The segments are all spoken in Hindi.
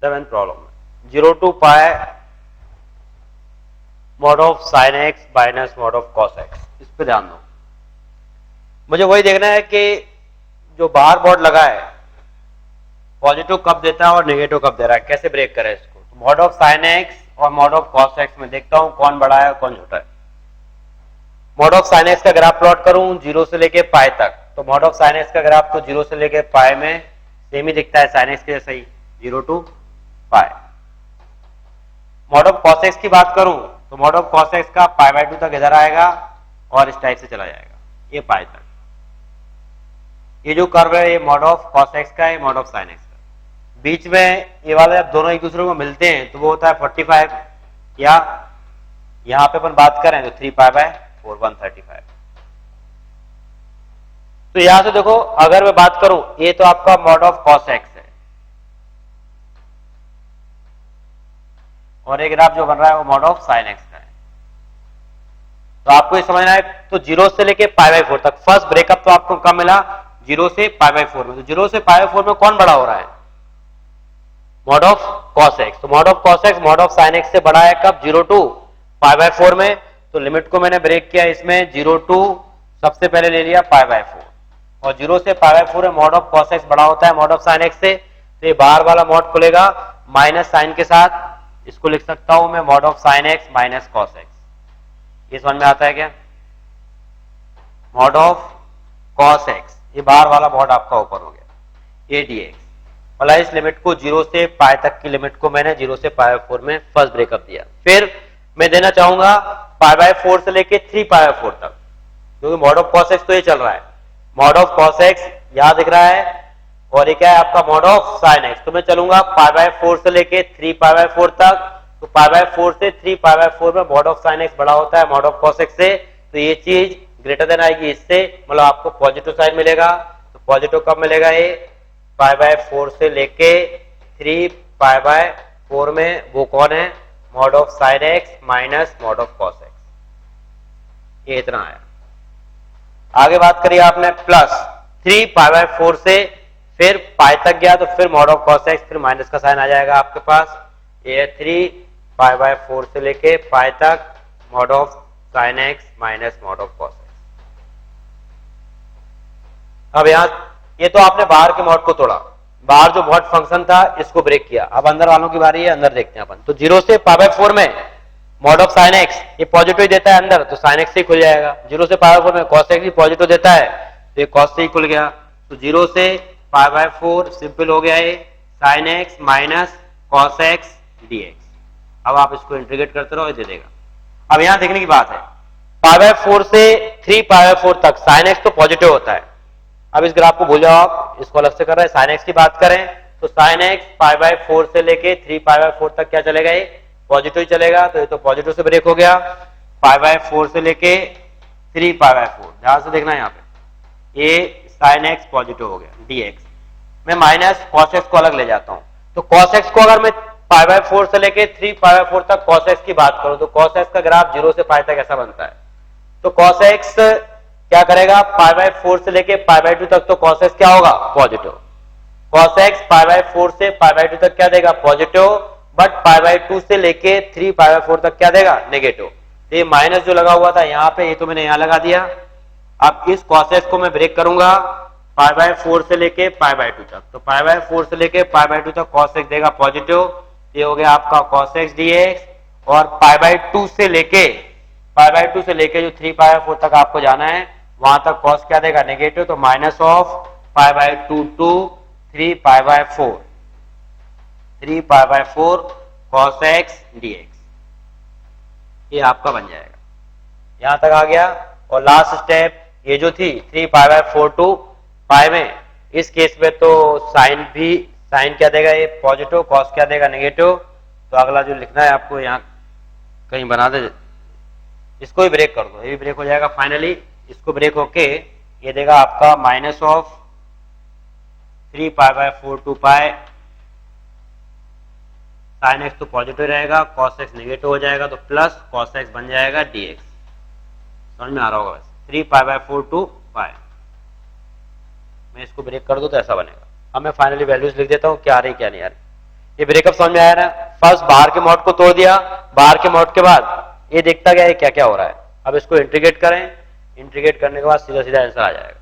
7th प्रॉब्लम में 0 to pi mod of sine x minus mod of cos x, इस पे ध्यान दो। मुझे वही देखना है कि जो बाहर बोर्ड लगा है पॉजिटिव कब देता है और नेगेटिव कब दे रहा है, कैसे ब्रेक करें इसको। तो मॉड ऑफ साइन एक्स और मॉड ऑफ कॉस एक्स में देखता हूं कौन बड़ा है और कौन छोटा है। मॉड ऑफ साइन एक्स का ग्राफ प्लॉट करूं 0 से लेके पाई तक, तो मॉड ऑफ साइन एक्स का ग्राफ तो 0 से लेके पाई में सेम ही दिखता है, साइन एक्स के जैसा ही 0 to pi. Mod of cos x की बात करूं तो मॉड ऑफ कॉस एक्स का पाई/2 तक इधर आएगा और इस टाइप से चला जाएगा ये पाई तक। ये जो कर्व है ये मॉड ऑफ कॉस एक्स का है, मॉड ऑफ साइन एक्स का। बीच में ये वाले जब दोनों एक दूसरे को मिलते हैं तो वो होता है 45, या यहां पे अपन बात करें तो 3π/4 135। तो यहां से देखो अगर मैं बात करूं ये तो आपका मॉड ऑफ कॉस एक्स है और एक ग्राफ जो बन रहा है वो मॉड ऑफ साइन एक्स का है। तो आपको ये समझना है तो 0 से लेके π/4 तक फर्स्ट ब्रेकअप तो आपको कब मिला 0 से π/4 में। तो 0 से π/4 में कौन बड़ा हो रहा है मॉड ऑफ कॉस एक्स। तो mod of cos x mod of sine x से बड़ा है कब 0 to π/4 में। तो लिमिट को मैंने ब्रेक किया इसमें 0 to सबसे पहले ले लिया π/4 और 0 से π/4 में मॉड ऑफ कॉस एक्स बड़ा होता है मॉड ऑफ साइन एक्स से। तो ये बाहर वाला मॉड खुलेगा माइनस साइन के साथ, इसको लिख सकता हूं मैं mod of sine x minus cos x. ये समझ में आता है क्या, मॉड ऑफ कॉस एक्स ये बाहर वाला मॉड आपका ऊपर हो गया ये dx। भला इस लिमिट को 0 से पाई तक की लिमिट को मैंने 0 से π/4 में फर्स्ट ब्रेकअप दिया। फिर मैं देना चाहूंगा π/4 से लेके 3π/4 तक, क्योंकि मॉड ऑफ कॉस एक्स तो ये चल रहा है। मॉड ऑफ कॉस एक्स यहां दिख रहा है और ये क्या है आपका मॉड ऑफ साइन एक्स। तो मैं चलूंगा π/4 से लेके 3π/4 तक। तो π/4 से 3π/4 में मॉड ऑफ साइन एक्स बड़ा होता है मॉड ऑफ कॉस एक्स से। तो ये चीज ग्रेटर देन आएगी इससे, मतलब आपको पॉजिटिव साइन मिलेगा। तो पॉजिटिव कब मिलेगा ये π/4 से लेके 3π/4 में, वो कौन है mod of sine x minus mod of cos x. ये इतना आया। आगे बात करिए आपने प्लस 3π/4 से फिर पाई तक गया तो फिर मॉड ऑफ कॉस एक्स, फिर माइनस का साइन आ जाएगा आपके पास। ये 3π/4 से लेके पाई तक mod of sine x minus mod of cos x. अब यहां ये तो आपने बाहर के मॉड को तोड़ा, बाहर जो मॉड फंक्शन था इसको ब्रेक किया। अब अंदर वालों की बारी है, अंदर देखते हैं अपन। तो 0 से π/4 में मॉड ऑफ साइन एक्स ये पॉजिटिव देता है अंदर, तो साइन एक्स से ही खुल जाएगा। 0 से π/4 में कॉस एक्स भी पॉजिटिव देता है तो ये कॉस से ही खुल गया। तो 0 से π/4 सिंपल हो गया है sine x minus cos x dx। अब आप इसको इंटीग्रेट करते रहो, ये दे देगा। अब यहां देखने की बात है π/4 से 3π/4 तक साइन एक्स तो पॉजिटिव होता है। अब इस ग्राफ को भूल जाओ आप, इसको अलग से कर रहे हैं। साइन एक्स की बात करें तो साइन एक्स π/4 से लेके 3π/4 तक क्या चलेगा ये पॉजिटिव ही चलेगा। तो ये तो पॉजिटिव से ब्रेक हो गया। π/4 से लेके 3π/4 ध्यान से देखना यहाँ पे, ये साइन एक्स पॉजिटिव हो गया dx। मैं माइनस कॉस एक्स को अलग ले जाता हूं। तो कॉस एक्स को अगर मैं π/4 से लेके 3π/4 तक कॉस एक्स की बात करूं तो कॉस एक्स का ग्राफ 0 से पाई तक ऐसा बनता है। तो कॉस एक्स क्या करेगा π/4 से लेके π/2 तक, तो cos x क्या होगा पॉजिटिव। cos x π/4 से π/2 तक क्या देगा पॉजिटिव, बट π/2 से लेके 3π/4 तक क्या देगा नेगेटिव। ये माइनस जो लगा हुआ था यहाँ पे ये तो मैंने यहाँ लगा दिया। अब इस cos x को मैं ब्रेक करूंगा π/4 से लेके π/2 तक। तो π/4 से लेके π/2 तक cos x देगा पॉजिटिव, ये हो गया आपका cos x dx। और π/2 से लेके जो 3π/4 तक आपको जाना है वहां तक cos क्या देगा नेगेटिव। तो minus of π/2 to 3π/4 cos x dx ये आपका बन जाएगा। यहां तक आ गया। और लास्ट स्टेप ये जो थी 3π/4 टू पाई में, इस केस में तो साइन भी, साइन क्या देगा ये पॉजिटिव, cos क्या देगा नेगेटिव। तो अगला जो लिखना है आपको यहाँ कहीं बना दे, इसको ही ब्रेक कर दो, ये भी ब्रेक हो जाएगा फाइनली। इसको ब्रेक होके ये देगा आपका minus of 3π/4 to pi sine x तो पॉजिटिव रहेगा, cos x नेगेटिव हो जाएगा, तो प्लस cos x बन जाएगा dx। समझ में आ रहा होगा वैसे 3π/4 टू पाई। मैं इसको ब्रेक कर दूं तो ऐसा बनेगा। अब मैं फाइनली वैल्यूज लिख देता हूं क्या आ रही क्या नहीं आ रही। ये ब्रेकअप समझ में आया ना? फर्स्ट बाहर के मॉड को तोड़ दिया, बाहर के मॉड के बाद ये देखता गया क्या क्या हो रहा है। अब इसको इंटीग्रेट करें, इंटीग्रेट करने के बाद सीधा सीधा आंसर आ जाएगा।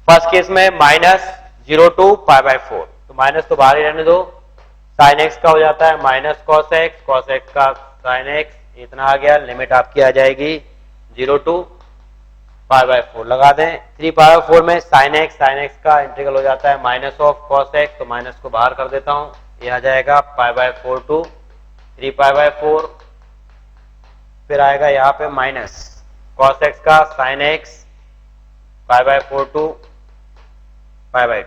फर्स्ट केस में -0 to π/4, तो माइनस तो बाहर ही रहने दो, साइन एक्स का हो जाता है minus cos x, cos x का साइन एक्स, इतना आ गया। लिमिट आपकी आ जाएगी 0 to π/4 लगा दें। 3π/4 में साइन एक्स का इंटीग्रल हो जाता है माइनस ऑफ कॉस एक्स, तो माइनस को बाहर कर देता हूं, ये आ जाएगा π/4 to 3π/4। फिर आएगा यहाँ पे माइनस कॉस एक्स का साइन एक्स π/4 to π/2,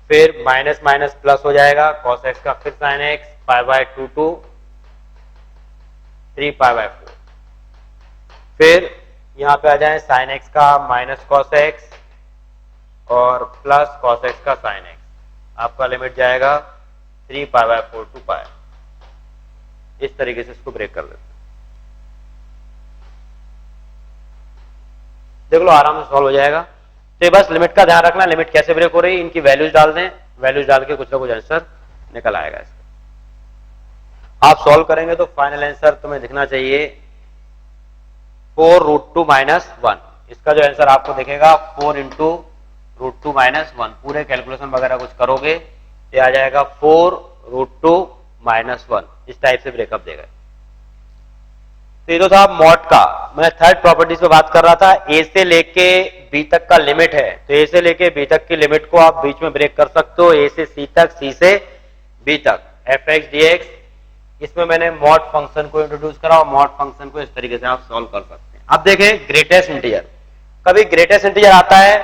फिर माइनस माइनस प्लस हो जाएगा, कॉस एक्स का फिर साइन एक्स π/2 to 3π/4। फिर यहाँ पे आ जाए साइन एक्स का माइनस कॉस एक्स और प्लस कॉस एक्स का साइन एक्स, आपका लिमिट जाएगा 3π/4 to π। इस तरीके से इसको ब्रेक कर लेते हैं। देख लो आराम से सॉल्व हो जाएगा। तो ये बस लिमिट का ध्यान रखना, लिमिट कैसे ब्रेक हो रही है, इनकी वैल्यूज डाल दें, वैल्यूज डाल के कुछ ना कुछ आंसर निकल आएगा इसका। आप सॉल्व करेंगे तो फाइनल आंसर तुम्हें दिखना चाहिए 4√2 - 1। इसका जो आंसर आपको दिखेगा 4 × √2 - 1। पूरे कैलकुलेशन वगैरह कुछ करोगे ये आ जाएगा 4√2 - 1। इस टाइप से ब्रेकअप देगा। तो ये तो था मॉड का। मैं थर्ड प्रॉपर्टीज पे बात कर रहा था। ए से लेके बी तक का लिमिट है, तो ए से लेके बी तक की लिमिट को आप बीच में ब्रेक कर सकते हो, ए से सी तक, सी से बी तक, fx dx। इसमें मैंने मॉड फंक्शन को इंट्रोड्यूस करा और मॉड फंक्शन को इस तरीके से आप सॉल्व कर सकते हैं। अब देखें ग्रेटेस्ट इंटीजर। कभी ग्रेटेस्ट इंटीजर आता है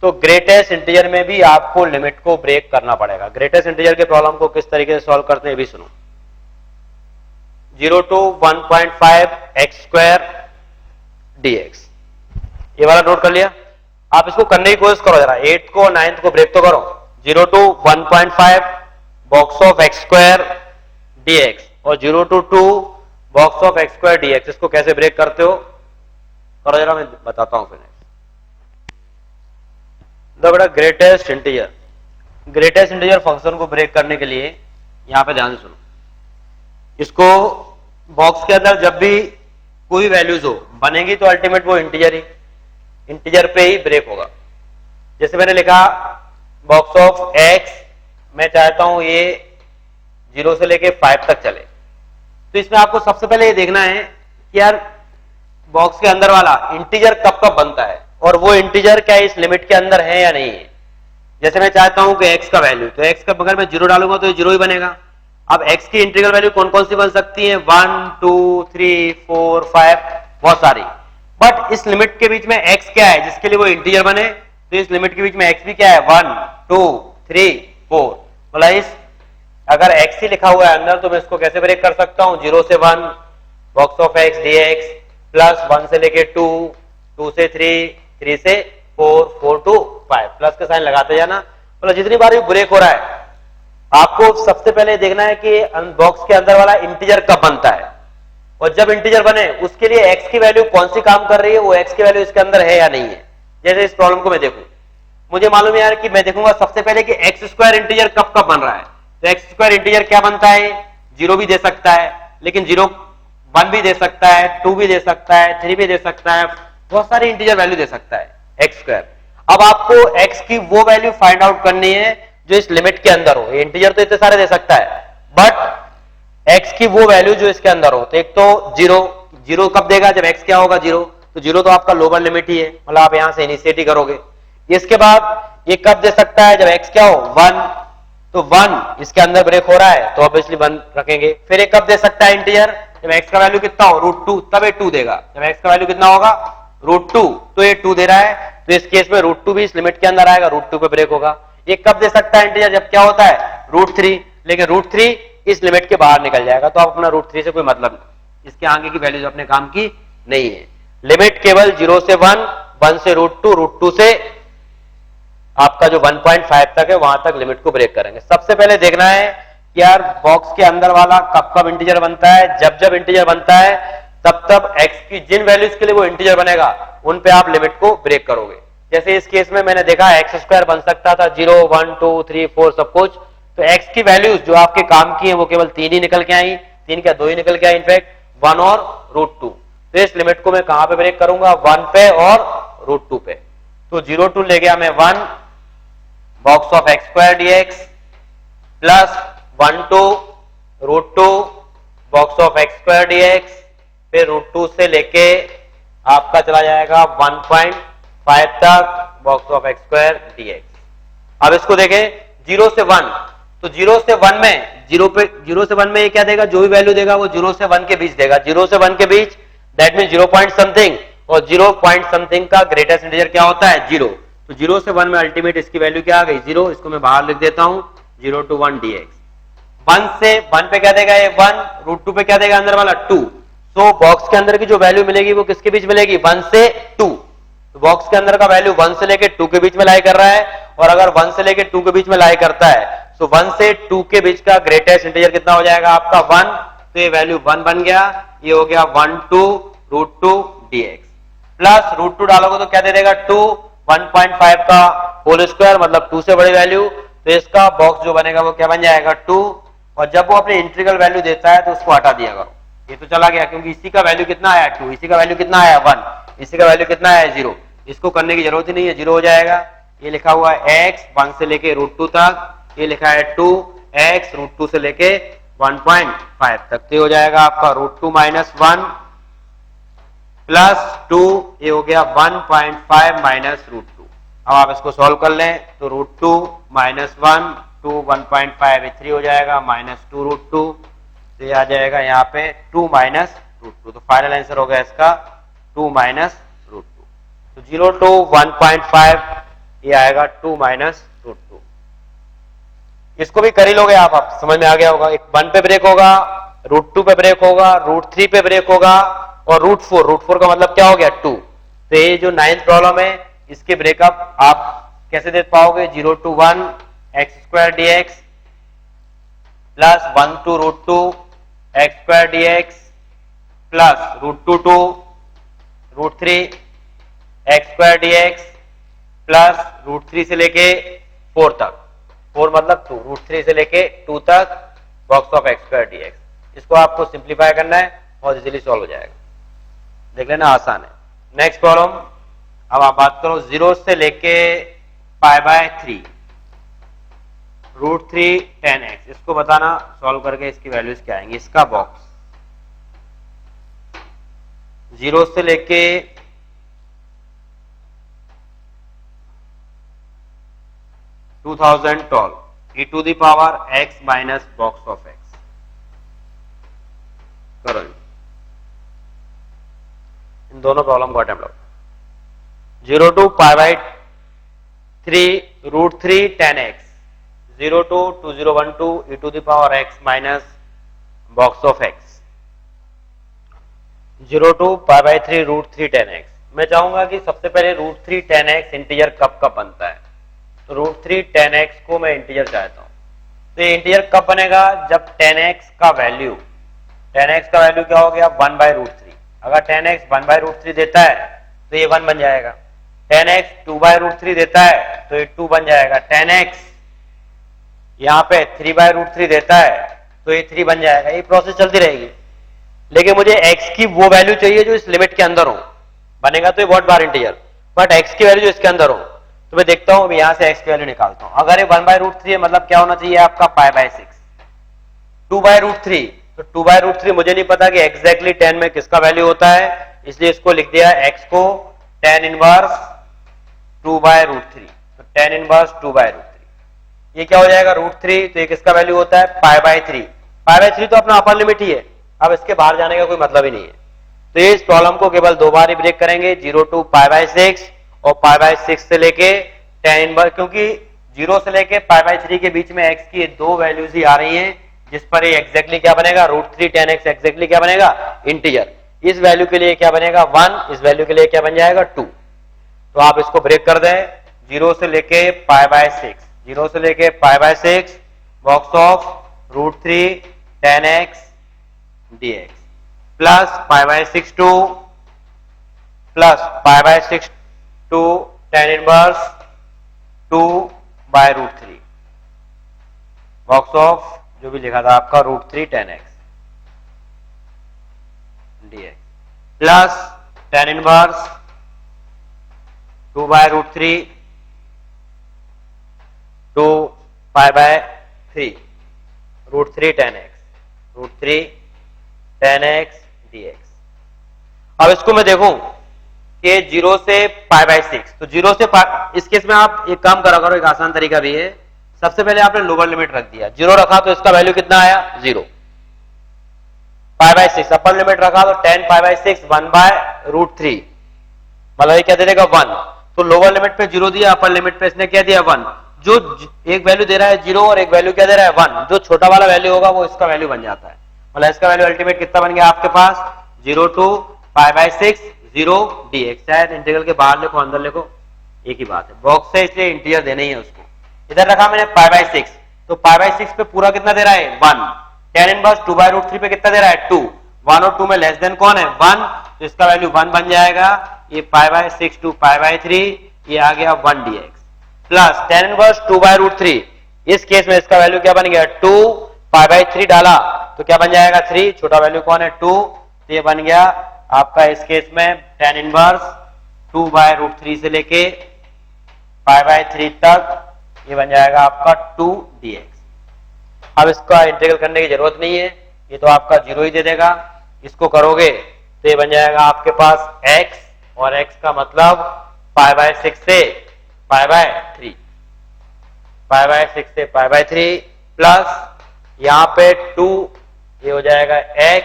तो ग्रेटेस्ट इंटीजर में भी आपको लिमिट को ब्रेक करना पड़ेगा। ग्रेटेस्ट इंटीजर के प्रॉब्लम को किस तरीके से सॉल्व करते हैं ये भी सुनो। 0 to 1.5 x² dx, ये वाला नोट कर लिया। आप इसको करने की कोशिश करो जरा, 8th को 9th को ब्रेक तो करो। 0 to 1.5 box of x² dx और 0 to 2 box of x² dx, इसको कैसे ब्रेक करते हो करो जरा, मैं बताता हूं फिर। बेटा greatest integer, greatest integer function को ब्रेक करने के लिए यहां पे ध्यान से सुनो। इसको बॉक्स के अंदर जब भी कोई वैल्यूज हो बनेगी तो अल्टीमेट वो इंटीजर पे ही ब्रेक होगा। जैसे मैंने लिखा बॉक्स ऑफ x, मैं चाहता हूं ये 0 से लेके 5 तक चले, तो इसमें आपको सबसे पहले ये देखना है कि यार बॉक्स के अंदर वाला इंटीजर कब कब बनता है और वो इंटीजर क्या इस लिमिट के अंदर है या नहीं है। जैसे मैं चाहता हूं कि x का वैल्यू, तो x का अगर मैं 0 डालूंगा तो ये 0 ही बनेगा। अब x की इंटीग्रल वैल्यू कौन कौन सी बन सकती है, 1 2 3 4 5, बहुत सारी। बट इस लिमिट के बीच में x क्या है जिसके लिए वो इंटीजर बने, तो इस लिमिट के बीच में x भी क्या है 1 2 3 4। मतलब इस अगर x ही लिखा हुआ है अंदर तो मैं इसको कैसे ब्रेक कर सकता हूं, 0 से 1 box of x dx plus 1 से लेके 2, 2 से 3, 3 से 4, 4 to 5, प्लस का साइन लगाते जाना। मतलब जितनी बार भी ब्रेक हो रहा है आपको सबसे पहले देखना है कि बॉक्स के अंदर वाला इंटीजर कब बनता है, और जब इंटीजर बने उसके लिए x की वैल्यू कौन सी काम कर रही है, वो x की वैल्यू इसके अंदर है या नहीं है। जैसे इस प्रॉब्लम को मैं देखूं, मुझे मालूम है यार कि मैं देखूंगा सबसे पहले कि x² इंटीजर कब कब बन रहा है। तो x² इंटीजर क्या बनता है, 0 भी दे सकता है, लेकिन 0 1 भी दे सकता है, 2 भी दे सकता है, 3 भी दे सकता है, बहुत सारी इंटीजर वैल्यू दे सकता है x²। अब आपको x की वो वैल्यू फाइंड आउट करनी है जो इस लिमिट के अंदर हो। ये इंटीजर तो इतने सारे दे सकता है, बट x की वो वैल्यू जो इसके अंदर हो। तो एक तो 0 कब देगा, जब x क्या होगा 0, तो 0 तो आपका लोअर लिमिट ही है, मतलब आप यहां से इनिशिएट ही करोगे। इसके बाद ये कब दे सकता है, जब x क्या हो 1, तो 1 इसके अंदर ब्रेक हो रहा है तो ऑब्वियसली 1 रखेंगे। फिर ये कब दे सकता है इंटीजर, जब x का वैल्यू कितना हो √2, तब ये 2 देगा। जब x का वैल्यू कितना होगा √2, तो ये 2 दे रहा है, तो इस केस में √2 भी इस लिमिट के अंदर आएगा, √2 पे ब्रेक होगा। ये कब दे सकता है इंटीजर, जब क्या होता है √3, लेकिन √3 इस लिमिट के बाहर निकल जाएगा, तो आप अपना √3 से कोई मतलब नहीं, इसके आगे की वैल्यूज अपने काम की नहीं है। लिमिट केवल 0 से 1, 1 से √2, √2 से आपका जो 1.5 तक है वहां तक लिमिट को ब्रेक करेंगे। सबसे पहले देखना है कि यार बॉक्स के अंदर वाला कब कब इंटीजर बनता है, जब इंटीजर बनता है तब तब x की जिन वैल्यूज के लिए वो इंटीजर बनेगा उन पे आप लिमिट को ब्रेक करोगे। जैसे इस केस में मैंने देखा x² बन सकता था 0 1 2 3 4 सब कुछ, तो x की वैल्यूज जो आपके काम की है वो केवल 3 ही निकल के आई, 3 क्या 2 ही निकल के आई, इनफैक्ट 1 और √2। तो इस लिमिट को मैं कहां पे ब्रेक करूंगा, 1 पे और √2 पे। तो 0 टू ले गया मैं 1 box of x square dx plus 1 to √2 box of x square dx, फिर √2 से लेके आपका चला जाएगा 1.5 तक box of x square dx। अब इसको देखें 0 से 1, तो 0 से 1 में 0 से 1 में ये क्या देगा, जो भी वैल्यू देगा वो 0 से 1 के बीच देगा, 0 से 1 के बीच, दैट मीन 0 पॉइंट समथिंग, और 0 पॉइंट समथिंग का ग्रेटेस्ट इंटीजर क्या होता है, 0। तो 0 से 1 में अल्टीमेट इसकी वैल्यू क्या आ गई, 0। इसको मैं बाहर लिख देता हूं, 0 to 1 dx। 1 से 1 पे क्या देगा ये 1, √2 पे क्या देगा अंदर वाला 2। सो बॉक्स के अंदर की जो वैल्यू मिलेगी वो किसके बीच मिलेगी, 1 से 2। तो बॉक्स के अंदर का वैल्यू 1 से लेके 2 के बीच में लाई कर रहा है, और अगर 1 से लेके 2 के बीच में लाई करता है तो 1 से 2 के बीच का ग्रेटेस्ट इंटीजर कितना हो जाएगा आपका 1। तो ये वैल्यू 1 बन गया, ये हो गया 1 to √2 dx। प्लस √2 डालोगे तो क्या दे देगा 2, 1.5 का होल स्क्वायर मतलब 2 से बड़ी वैल्यू, तो इसका बॉक्स जो बनेगा वो क्या बन जाएगा 2। और जब वो अपने इंटीग्रल वैल्यू देता है तो उसको हटा दिया करो, ये तो चला गया क्योंकि इसी का वैल्यू कितना आया 2, इसी का वैल्यू कितना आया 1, इसी का वैल्यू कितना आया 0। इसको करने की जरूरत ही नहीं है, 0 हो जाएगा। ये लिखा हुआ है x 1 से लेके √2 तक, ये लिखा है 2x √2 से लेके 1.5 तक, तो ये हो जाएगा आपका √2 माइनस 1 प्लस 2, ये हो गया 1.5 माइनस √2। अब आप इसको सॉल्व कर लें तो √2 माइनस 1 2 1.5 ये 3 हो जाएगा, माइनस 2 √2, तो ये आ जाएगा यहाँ पे 2 माइनस √2। तो फाइनल आंसर हो गया इसका 2 माइनस √2। तो 0 to 1.5 ये आएगा 2 माइनस √2। इसको भी कर ही लोगे आप समझ में आ गया होगा। एक 1 पे ब्रेक होगा, √2 पे ब्रेक होगा, √3 पे ब्रेक होगा, और √4 का मतलब क्या हो गया 2। तो ये जो 9th प्रॉब्लम है इसके ब्रेकअप आप कैसे दे पाओगे, 0 to 1 x square dx plus 1 to √2 x square dx plus √2 to √3 x square dx plus √3 से लेके 4 तक, 4 मतलब 2, √3 से लेके 2 तक box of x square dx। इसको आपको सिंप्लीफाई करना है और इजीली सॉल्व हो जाएगा, देख लेना आसान है। नेक्स्ट प्रॉब्लम, अब आप बात करो 0 से लेके π/3 √3 10x, इसको बताना सॉल्व करके इसकी वैल्यूज क्या आएंगी। इसका बॉक्स 0 से लेके e to the power x minus box of x करो। इन दोनों प्रॉब्लम को attempt low. 0 to π/3 √3 10x, 0 to 2012 e to the power x minus box of x, 0 to π/3 √3 10x। मैं चाहूंगा कि सबसे पहले √3 10x इंटीजर कब बनता है, तो √3 10x को मैं इंटीजर चाहता हूं। तो ये इंटीजर कब बनेगा, जब 10x का वैल्यू क्या हो गया 1/√3। अगर 10x 1/√3 देता है तो ये 1 बन जाएगा, 10x 2/√3 देता है तो ये 2 बन जाएगा, 10x यहाँ पे 3/√3 देता है तो ये 3 बन जाएगा। ये प्रोसेस चलती रहेगी, लेकिन मुझे x की वो वैल्यू चाहिए जो इस लिमिट के अंदर हो। बनेगा तो ये बहुत बार इंटीजर, बट x की वैल्यू जो इसके अंदर हो। तो मैं देखता हूं यहां से x की वैल्यू निकालता हूं। अगर ये 1/√3 है मतलब क्या होना चाहिए आपका π/6। 2/√3, तो 2/√3 मुझे नहीं पता कि एग्जैक्टली 10 में किसका वैल्यू होता है, इसलिए इसको लिख दिया x को tan इनवर्स 2/√3। तो tan इनवर्स 2/√3 ये क्या हो जाएगा √3, तो ये किसका वैल्यू होता है π/3। π/3 तो अपना अपर लिमिट ही है, अब इसके बाहर जाने का कोई मतलब ही नहीं है। तो इस प्रॉब्लम को केवल 2 बार ही ब्रेक करेंगे, 0 to π/6 और π/6 से लेके tan इनवर्स, क्योंकि 0 से लेके π/3 के बीच में x की ये 2 वैल्यूज ही आ रही हैं, जिस पर ये एग्जैक्टली क्या बनेगा √3 10x एग्जैक्टली क्या बनेगा इंटीजर। इस वैल्यू के लिए क्या बनेगा 1, इस वैल्यू के लिए क्या बन जाएगा 2। तो आप इसको ब्रेक कर दें, 0 से लेके π/6, 0 से लेके π/6 box of √3 10x dx plus π/6 to plus π/6 to tan inverse 2/√3 box of जो भी लिखा था आपका √3 tan x dx plus tan inverse 2/√3 2 π/3 √3 tan x dx। अब इसको मैं देखूं कि 0 से π/6, तो 0 से इस केस में आप एक काम करा करो, एक आसान तरीका भी है। सबसे पहले आपने लोअर लिमिट रख दिया, 0 रखा तो इसका वैल्यू कितना आया 0, π/6 अपर लिमिट रखा तो tan π/6 1/√3 मतलब ये क्या दे देगा 1। तो लोअर लिमिट पे 0 दिया, अपर लिमिट पे इसने क्या दिया 1। जो एक वैल्यू दे रहा है 0 और एक वैल्यू क्या दे रहा है 1, जो छोटा वाला वैल्यू होगा वो इसका वैल्यू बन जाता है। मतलब इसका वैल्यू अल्टीमेट कितना बन गया आपके पास 0 to π/6 0 dx। चाहे इंटीग्रल के बाहर लिखो अंदर लिखो एक ही बात है, बॉक्स है इसलिए इंटीजर देना ही है उसको। इधर रखा मैंने π/6, तो π/6 पे पूरा कितना दे रहा है 1, tan इनवर्स 2/√3 पे कितना दे रहा है 2, 1 और 2 में लेस देन कौन है 1, तो इसका वैल्यू 1 बन जाएगा। ये π/6 to π/3 ये आ गया 1 dx प्लस tan इनवर्स 2/√3, इस केस में इसका वैल्यू क्या बन गया 2, π/3 डाला तो क्या बन जाएगा 3, छोटा वैल्यू कौन है 2, तो ये बन गया आपका इस केस में tan इनवर्स 2/√3 से लेके π/3 तक ये बन जाएगा आपका 2 dx। अब इसका इंटीग्रल करने की जरूरत नहीं है, ये तो आपका 0 ही दे देगा। इसको करोगे तो ये बन जाएगा आपके पास x, और x का मतलब π/6 से π/3, π/6 से π/3 प्लस यहाँ पे 2, ये हो जाएगा x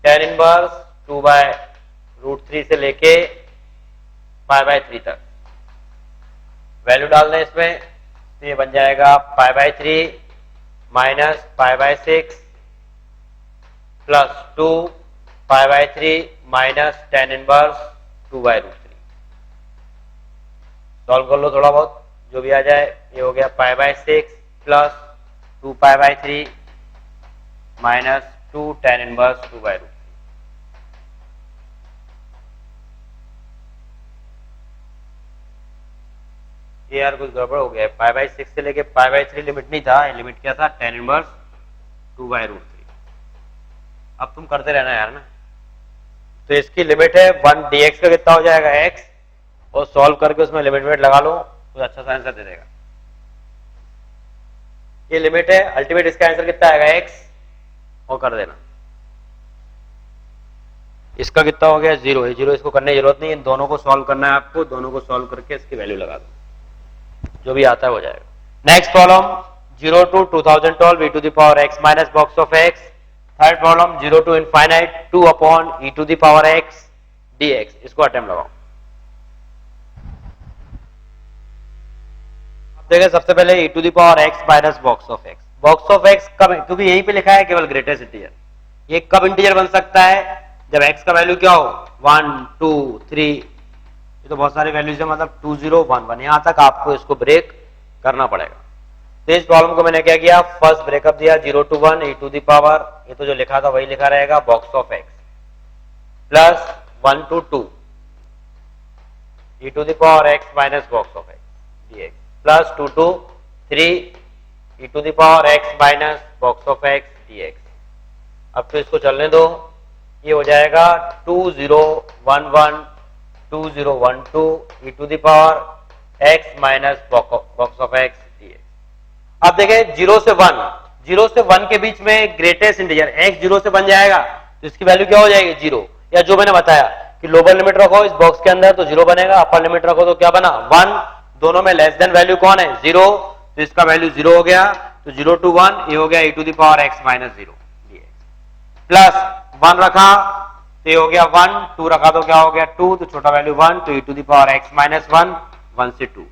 tan इनवर्स 2/√3 से लेके π/3 तक। वैल्यू डाल दें इसमें तो ये बन जाएगा π/3 minus π/6 plus 2 π/3 minus tan inverse 2/√3। Solve कर लो थोड़ा बहुत, जो भी आ जाए। ये हो गया π/6 प्लस 2 π/3 माइनस 2 tan इनवर्स 2/√3। ये यार कुछ गड़बड़ हो गया है, π/6 से लेके π/3 लिमिट नहीं था, लिमिट क्या था tan इनवर्स 2/√3। अब तुम करते रहना यार ना। तो इसकी लिमिट है 1 dx का कितना हो जाएगा x, और सॉल्व करके उसमें लिमिट लगा लो तो अच्छा सा आंसर दे देगा। ये लिमिट है, अल्टीमेट इसका आंसर कितना आएगा x, और कर देना। इसका कितना हो गया 0 है, 0 इसको करने की जरूरत नहीं है, दोनों को सॉल्व करना है आपको, दोनों को सॉल्व करके इसकी वैल्यू लगा दो, जो भी आता है हो जाएगा। Next problem 0 to 2012 e to the power x minus box of x। Third problem 0 to infinite 2 upon e to the power x dx। इसको अटेम्प्ट लगाओ। अब देखें सबसे पहले e to the power x minus box of x। Box of x कब, क्योंकि यहीं पे लिखा है केवल ग्रेटेस्ट इंटीजर, ये कब इंटीजर बन सकता है जब x का वैल्यू क्या हो 1 2 3, ये तो बहुत सारे वैल्यूज है, मतलब 2 0 1 1, यहां तक आपको इसको ब्रेक करना पड़ेगा। तो इस प्रॉब्लम को मैंने क्या किया, फर्स्ट ब्रेकअप दिया 0 to 1 e to the power, ये तो जो लिखा था वही लिखा रहेगा box of x, plus 1 to 2 e to the power x minus box of x dx, plus 2 to 3 e to the power x minus box of x dx। अब तो इसको चलने दो, ये हो जाएगा 2 0 1 1 2 0 1 2 e to the power x minus box of x dx। अब देखें 0 से 1, 0 से 1 के बीच में ग्रेटेस्ट इंटीजर x 0 से बन जाएगा तो इसकी वैल्यू क्या हो जाएगी 0, या जो मैंने बताया कि लोअर लिमिट रखो इस बॉक्स के अंदर तो 0 बनेगा, अपर लिमिट रखो तो क्या बना 1, दोनों में लेस देन वैल्यू कौन है 0, तो इसका वैल्यू 0 हो गया, तो 0 to 1 ये हो गया e to the power x minus 0 dx, plus 1 रखा तो ये हो गया 1, 2 रखा तो क्या हो गया 2, तो छोटा वैल्यू 1, तो e to the power x minus 1, 1 से 2,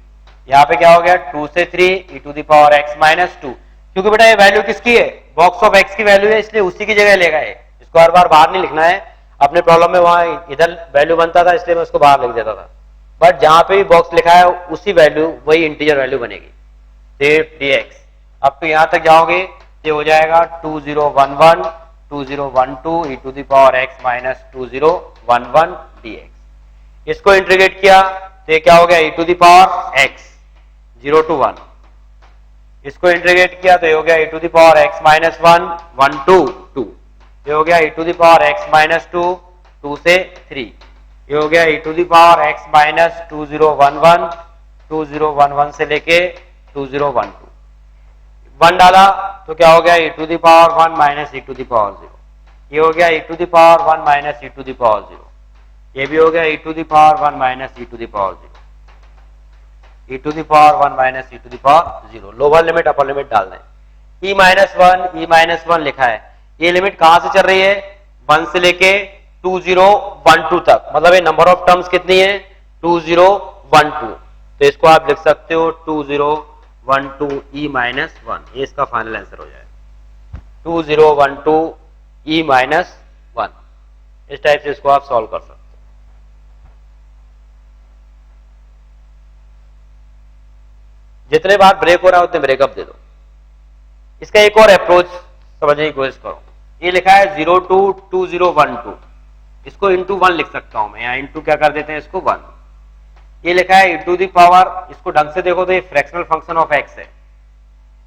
यहाँ पे क्या हो गया 2 से 3 e to the power x minus 2, क्योंकि बेटा ये वैल्यू किसकी है बॉक्स ऑफ x की वैल्यू है, इसलिए उसी की जगह लेगा है, इसको हर बार बाहर नहीं लिखना है। अपने प्रॉब्लम में वहां इधर वैल्यू बनता था इसलिए मैं उसको बाहर लिख देता था, बट जहां पे भी बॉक्स लिखा है उसी वैल्यू वही इंटीजर वैल्यू बनेगी dx। अब तो यहां तक जाओगे ये हो जाएगा 2 0 1 1 2 0 1 2 e to the power x minus 2 0 1 1 dx। इसको इंटीग्रेट किया तो ये क्या हो गया e to the power x 0 to 1, इसको इंटीग्रेट किया तो ये हो गया e to the power x minus 1 1 2 2, ये हो गया e to the power x minus 2 2 से 3, ये हो गया e to the power x minus 2011 से लेके 2012, 1 डाला तो क्या हो गया e to the power 1 minus e to the power 0, ये हो गया e to the power 1 minus e to the power 0, ये भी हो गया e to the power 1 minus e to the power 0, e to the power 1 minus e to the power 0, lower limit upper limit डाल दें। e माइनस 1 लिखा है, ये लिमिट कहां से चल रही है 1 से लेके 2012 तक, मतलब ये नंबर ऑफ टर्म्स कितनी है 2012, तो इसको आप लिख सकते हो 2012 e माइनस 1, ये इसका फाइनल आंसर हो जाएगा 2012 e माइनस 1। इस टाइप से इसको आप सॉल्व कर सकते हो। जितने बार ब्रेक हो रहा है उतने ब्रेकअप दे दो। इसका एक और अप्रोच समझने की कोशिश करो, ये लिखा है 022012, इसको इंटू 1 लिख सकता हूं मैं, यहाँ इंटू क्या कर देते हैं इसको 1, ये लिखा है e टू दी पावर, इसको ढंग से देखो तो ये फ्रैक्शनल फंक्शन ऑफ x है,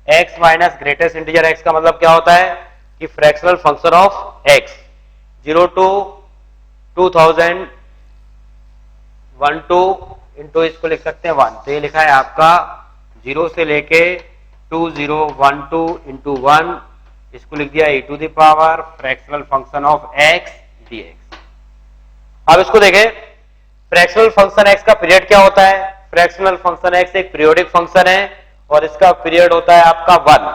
x minus greatest integer x का मतलब क्या होता है कि fractional function of x, 0 to 2012 into इसको लिख सकते हैं 1, तो ये लिखा है आपका 0 से लेके 2012 इंटू 1, इसको लिख दिया e to the power fractional function of x dx। अब इसको देखें, फ्रैक्शनल फंक्शन x का पीरियड क्या होता है, फ्रैक्शनल फंक्शन x एक पीरियोडिक फंक्शन है और इसका पीरियड होता है आपका 1।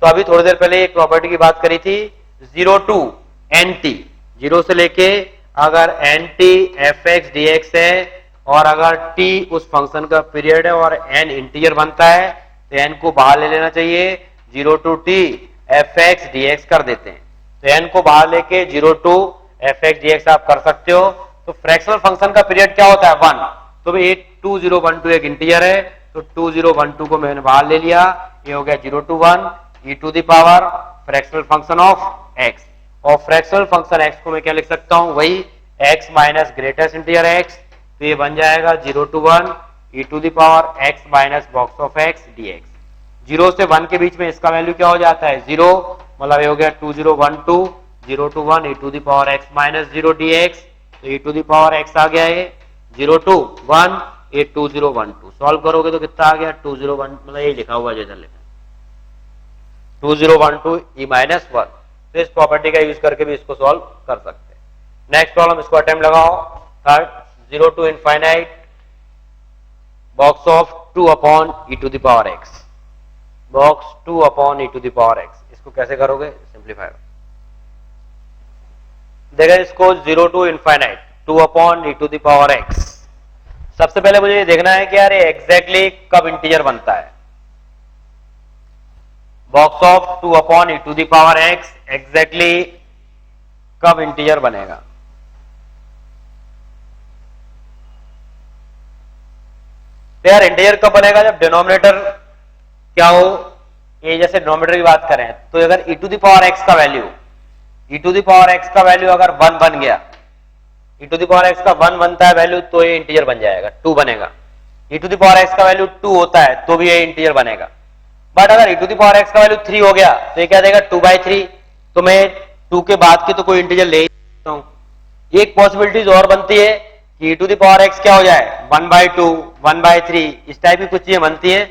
तो अभी थोड़ी देर पहले एक प्रॉपर्टी की बात करी थी 0 to nt, 0 से लेके अगर nt fx dx है और अगर t उस फंक्शन का पीरियड है और n इंटीजर बनता है तो n को बाहर ले लेना चाहिए, 0 to t fx dx कर देते हैं, तो n को बाहर लेके 0 to fx dx आप कर सकते हो। तो फ्रैक्शनल फंक्शन का पीरियड क्या होता है 1, तो भाई 2012 एक इंटीजर है तो 2012 को मैंने बाहर ले लिया, ये हो गया 0 to 1 e to the power fractional function of x, और फ्रैक्शनल फंक्शन x को मैं क्या लिख सकता हूं वही x minus greatest integer x, तो ये बन जाएगा 0 to 1 e to the power x minus box of x dx। 0 से 1 के बीच में इसका वैल्यू क्या हो जाता है 0, मतलब ये हो गया 2012 0 to 1 e to the power x minus 0 dx, तो e to the power x आ गया है 0 to 1 ये 2012, सॉल्व करोगे तो कितना आ गया 201, मतलब ये लिखा हुआ जैसा लिखा 2012 e माइनस 1। तो इस प्रॉपर्टी का यूज करके भी इसको सॉल्व कर सकते हैं। नेक्स्ट प्रॉब्लम, इसको अटेम्प्ट लगाओ, third 0 to infinite box of 2 upon e to the power x, box 2 upon e to the power x, इसको कैसे करोगे सिंप्लीफाई, देखा इसको 0 to infinite 2 upon e to the power x। सबसे पहले मुझे ये देखना है कि यार ये एग्जैक्टली कब इंटीजर बनता है, box of 2 upon e to the power x exactly कब इंटीजर बनेगा। तो यार इंटीजर कब बनेगा जब डिनोमिनेटर क्या हो, ये जैसे डिनोमिनेटर की बात करें तो अगर e to the power x का value, e to the power x का वैल्यू अगर 1 बन गया, e to the power x का 1 बनता है वैल्यू तो ये इंटीजर बन जाएगा, 2 बनेगा। e to the power x का वैल्यू 2 होता है तो भी ये इंटीजर बनेगा। बट अगर e to the power x का वैल्यू 3 हो गया तो ये क्या देगा 2/3, तो मैं 2 के बाद की तो कोई इंटीजर ले ही सकता हूं। एक पॉसिबिलिटीज और बनती है कि e to the power x क्या हो जाए 1/2 1/3, इस टाइप की कुछ चीजें बनती है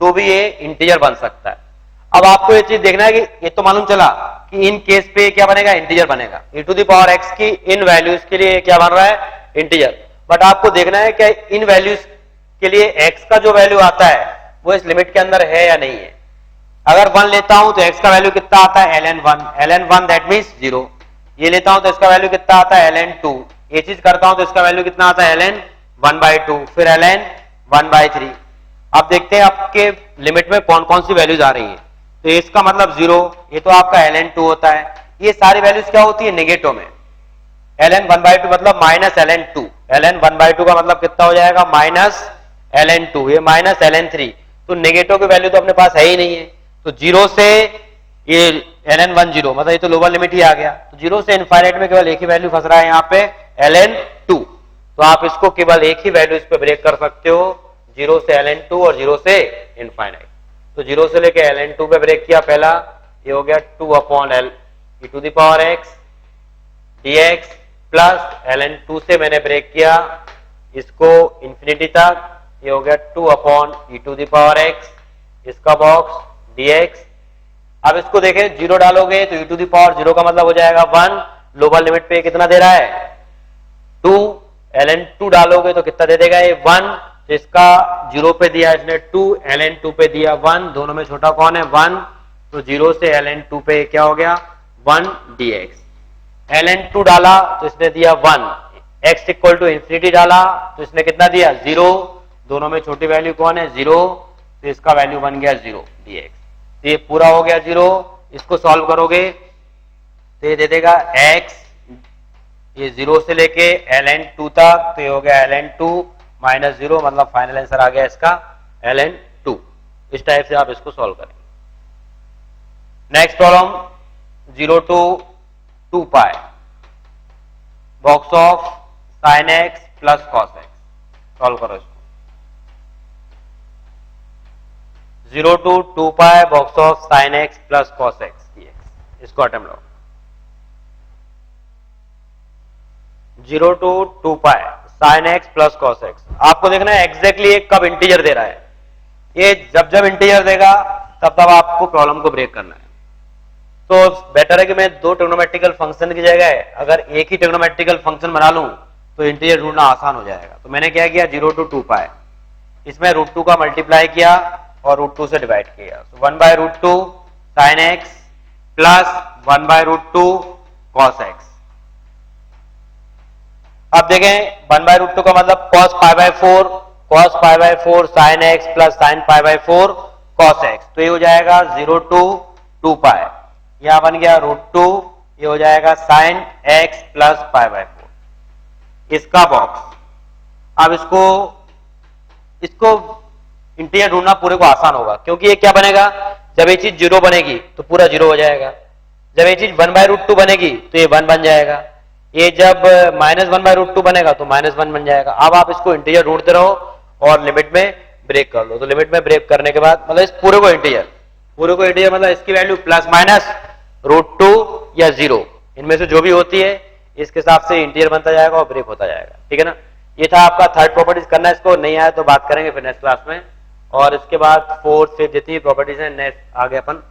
तो भी ये इंटीजर बन सकता है। अब आपको ये चीज देखना है कि ये तो मालूम चला कि इन केस पे क्या बनेगा इंटीजर बनेगा, e to the power x की इन वैल्यूज के लिए क्या बन रहा है इंटीजर, बट आपको देखना है कि इन वैल्यूज के लिए x का जो वैल्यू आता है वो इस लिमिट के अंदर है या नहीं है। अगर 1 लेता हूं तो x का वैल्यू कितना आता है ln1 दैट मींस 0, ये लेता हूं तो इसका वैल्यू कितना आता है ln2, ये चीज करता हूं तो इसका वैल्यू कितना आता है ln1/2, फिर ln1/3। अब देखते हैं आपके लिमिट में कौन कौन सी वैल्यूज आ रही है, तो इसका मतलब 0, ये तो आपका ln2 होता है, ये सारी वैल्यूज क्या होती है नेगेटिव में, ln1/2 मतलब माइनस ln2, ln1/2 का मतलब कितना हो जाएगा माइनस ln2, ये माइनस ln3, तो नेगेटिव की वैल्यू तो अपने पास है ही नहीं है, तो 0 से ये ln1 0, मतलब ये तो लोअर लिमिट ही आ गया, तो 0 से इनफाइनाइट में केवल एक ही वैल्यू फंस रहा है यहाँ पे ln2, तो आप इसको केवल एक ही वैल्यू इस पे ब्रेक कर सकते हो, 0 से ln2 और 0 से इनफाइनाइट। तो 0 से लेके ln2 पे ब्रेक किया पहला, ये हो गया 2 upon l e to the power x dx plus ln2 से मैंने ब्रेक किया इसको इंफिनिटी तक, ये हो गया 2 upon e to the power x, इसका बॉक्स dx। अब इसको देखें, 0 डालोगे तो e टू द पावर 0 का मतलब हो जाएगा 1, लोअर लिमिट पे कितना दे रहा है 2, ln2 डालोगे तो कितना दे देगा ये 1, तो इसका 0 पे दिया इसने 2, ln2 पे दिया 1, दोनों में छोटा कौन है 1, तो 0 से ln2 पे क्या हो गया 1 dx। ln2 डाला तो इसने दिया 1, x इक्वल टू इंफिनिटी डाला तो इसने कितना दिया 0, दोनों में छोटी वैल्यू कौन है 0, तो इसका वैल्यू बन गया 0 dx। तो ये पूरा हो गया 0, इसको सॉल्व करोगे तो ये दे देगा x, ये 0 से लेके ln2 तक, तो ये हो गया ln2 माइनस 0, मतलब फाइनल आंसर आ गया इसका ln2। इस टाइप से आप इसको सॉल्व करेंगे। Next problem 0 to 2 pi box of sin x plus cos x, solve करो इसको। 0 to 2 pi box of sin x plus cos x dx, इसको attempt low. 0 to 2 pi sin x plus cos x, आपको देखना है एग्जैक्टली ये कब इंटीजर दे रहा है, ये जब जब इंटीजर देगा तब तब आपको प्रॉब्लम को ब्रेक करना है। तो बेटर है कि मैं दो ट्रिग्नोमेट्रिकल फंक्शन की जगह अगर एक ही ट्रिग्नोमेट्रिकल फंक्शन बना लूं तो इंटीजर ढूंढना आसान हो जाएगा। तो मैंने क्या किया 0 to 2 पाई, इसमें √2 का मल्टीप्लाई किया और √2 से डिवाइड किया, तो 1/√2 sin x plus 1/√2 cos x। अब देखें 1/√2 का मतलब cos π/4 sin x plus sin π/4 cos x, तो ये हो जाएगा 0 to 2 पाई, यहां बन गया √2, ये हो जाएगा sin x प्लस π/4, इसका बॉक्स। अब इसको इंटीजर ढूंढना पूरे को आसान होगा, क्योंकि ये क्या बनेगा, जब ये चीज 0 बनेगी तो पूरा 0 हो जाएगा, जब ये चीज 1/√2 बनेगी तो ये 1 बन जाएगा, ये जब -1/√2 बनेगा तो -1 बन जाएगा। अब आप इसको इंटीजर ढूंढते रहो और लिमिट में ब्रेक कर लो। तो लिमिट में ब्रेक करने के बाद मतलब इस पूरे को इंटीजर मतलब इसकी वैल्यू प्लस माइनस √2 या 0, इनमें से जो भी होती है इसके हिसाब से इंटीजर बनता जाएगा और ब्रेक होता जाएगा। ठीक है ना, ये था आपका थर्ड प्रॉपर्टीज करना। इसको नहीं आया तो बात करेंगे फिर नेक्स्ट क्लास में, और इसके बाद फोर्थ फिफ्थ जितनी प्रॉपर्टीज है नेक्स्ट आगे अपन